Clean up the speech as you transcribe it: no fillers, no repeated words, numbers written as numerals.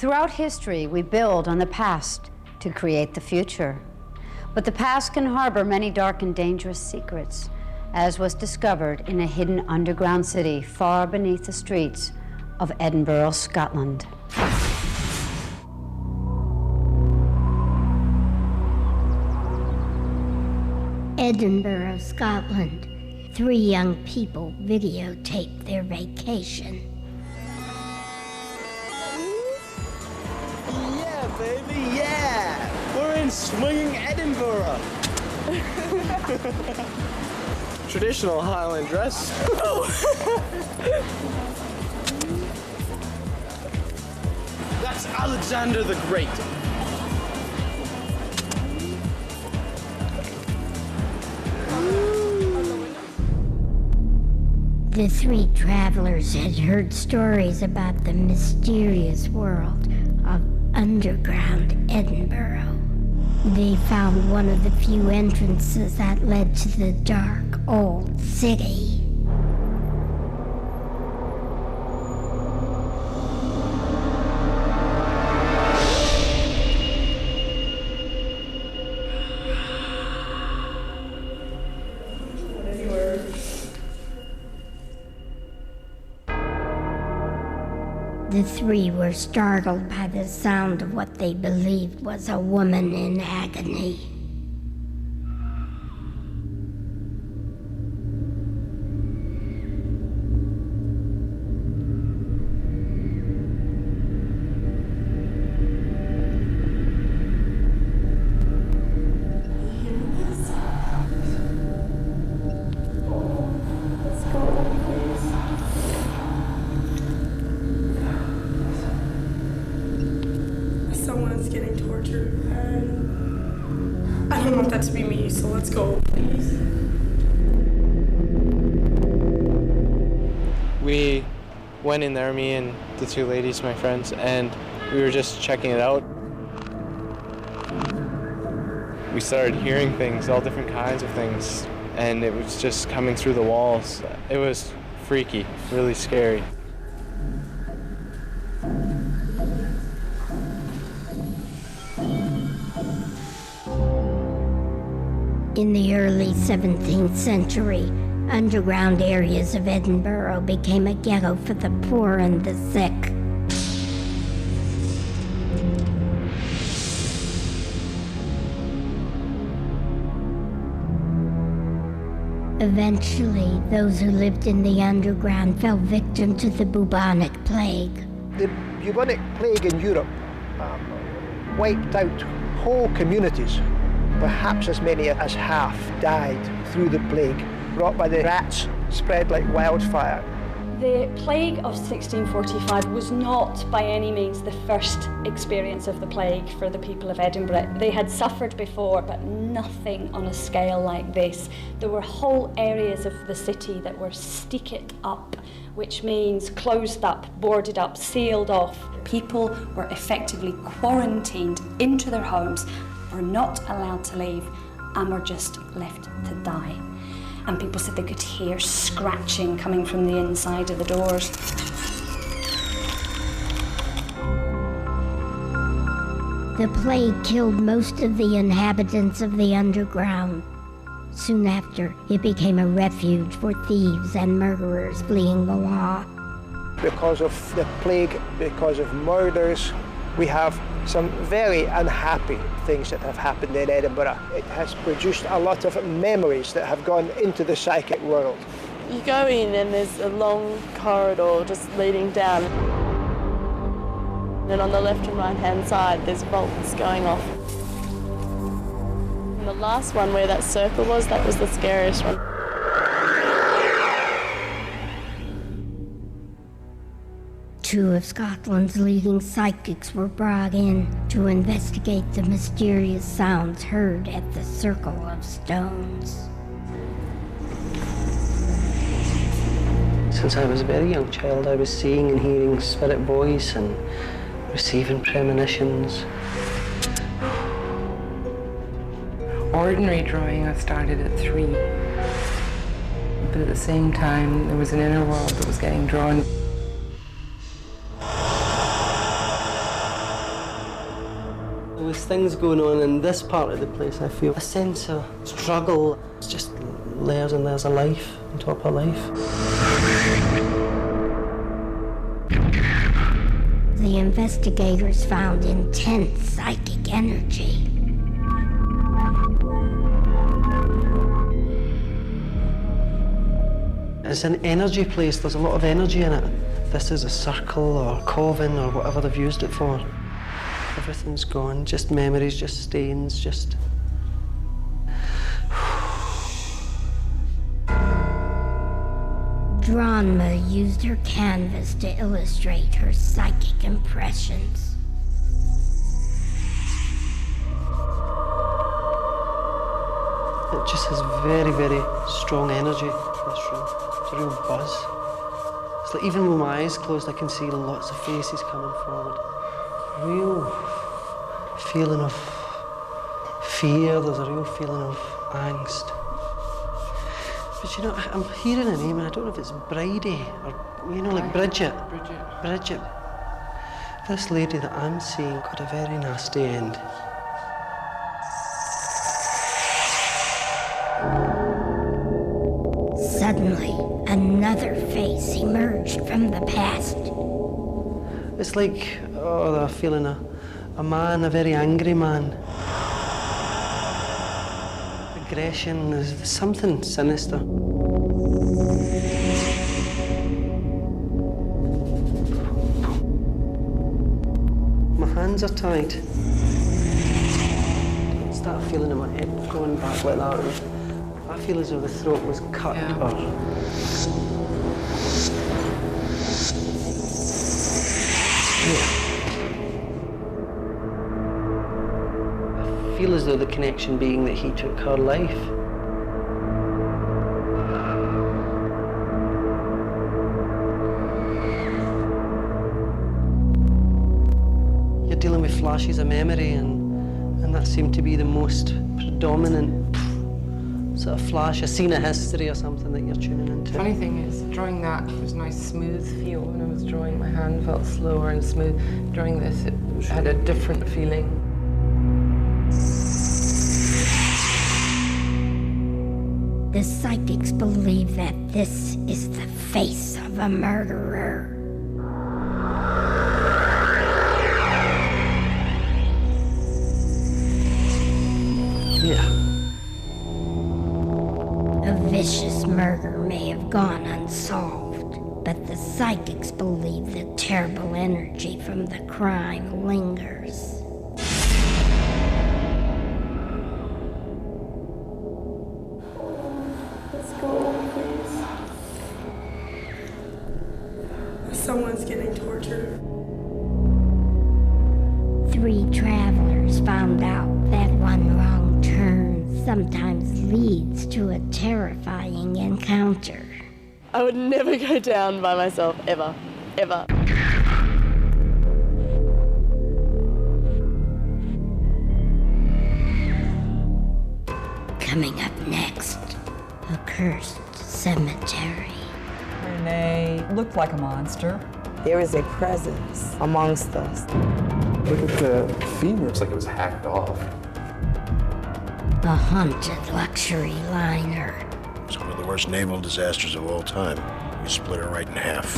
Throughout history, we build on the past to create the future. But the past can harbor many dark and dangerous secrets, as was discovered in a hidden underground city far beneath the streets of Edinburgh, Scotland. Edinburgh, Scotland. 3 young people videotape their vacation. Yeah, baby, yeah! We're in swinging Edinburgh! Traditional Highland dress. That's Alexander the Great. The 3 travelers had heard stories about the mysterious world of underground Edinburgh. They found one of the few entrances that led to the dark old city. The 3 were startled by the sound of what they believed was a woman in agony. Someone's getting tortured, and I don't want that to be me, so let's go, please. We went in there, me and the 2 ladies, my friends, and we were just checking it out. We started hearing things, all different kinds of things, and it was just coming through the walls. It was freaky, really scary. In the early 17th century, underground areas of Edinburgh became a ghetto for the poor and the sick. Eventually, those who lived in the underground fell victim to the bubonic plague. The bubonic plague in Europe wiped out whole communities. Perhaps as many as half died through the plague, brought by the rats, spread like wildfire. The plague of 1645 was not by any means the first experience of the plague for the people of Edinburgh. They had suffered before, but nothing on a scale like this. There were whole areas of the city that were steeked up, which means closed up, boarded up, sealed off. People were effectively quarantined into their homes, were not allowed to leave, and were just left to die. And people said they could hear scratching coming from the inside of the doors. The plague killed most of the inhabitants of the underground. Soon after, it became a refuge for thieves and murderers fleeing the law. Because of the plague, because of murders, we have some very unhappy things that have happened in Edinburgh. It has produced a lot of memories that have gone into the psychic world. You go in and there's a long corridor just leading down. And on the left and right hand side there's bolts going off. And the last one where that circle was, that was the scariest one. Two of Scotland's leading psychics were brought in to investigate the mysterious sounds heard at the Circle of Stones. Since I was a very young child, I was seeing and hearing spirit voice and receiving premonitions. Ordinary drawing I started at 3. But at the same time, there was an inner world that was getting drawn. things going on in this part of the place. I feel a sense of struggle. It's just layers and layers of life on top of life. The investigators found intense psychic energy. It's an energy place. There's a lot of energy in it. This is a circle or coven or whatever they've used it for. Everything's gone, just memories, just stains, just... Dranma used her canvas to illustrate her psychic impressions. It just has very, very strong energy in this room. It's a real buzz. It's like even with my eyes closed, I can see lots of faces coming forward. Real feeling of fear, there's a real feeling of angst. But you know, I'm hearing a name and I don't know if it's Bridie or, you know, like Bridget. Bridget. This lady that I'm seeing got a very nasty end. Suddenly, another face emerged from the past. It's like, oh, they're feeling a man, a very angry man. Aggression, there's something sinister. My hands are tied. I start feeling in my head going back like that. I feel as though the throat was cut. Yeah. Or... I feel as though the connection being that he took her life. You're dealing with flashes of memory, and that seemed to be the most predominant sort of flash, a scene of history or something that you're tuning into. Funny thing is, drawing that, it was a nice smooth feel when I was drawing. My hand felt slower and smooth. Drawing this, it had a different feeling. The psychics believe that this is the face of a murderer. Yeah. A vicious murder may have gone unsolved, but the psychics believe the terrible energy from the crime lingers. Let's go, please. Someone's getting tortured. 3 travelers found out that one wrong turn sometimes leads to a terrifying encounter. I would never go down by myself, ever, ever. Coming up next, a cursed cemetery. Renee looked like a monster. There is a presence amongst us. Look at the femur. Looks like it was hacked off. A haunted luxury liner. It's one of the worst naval disasters of all time. We split her right in half.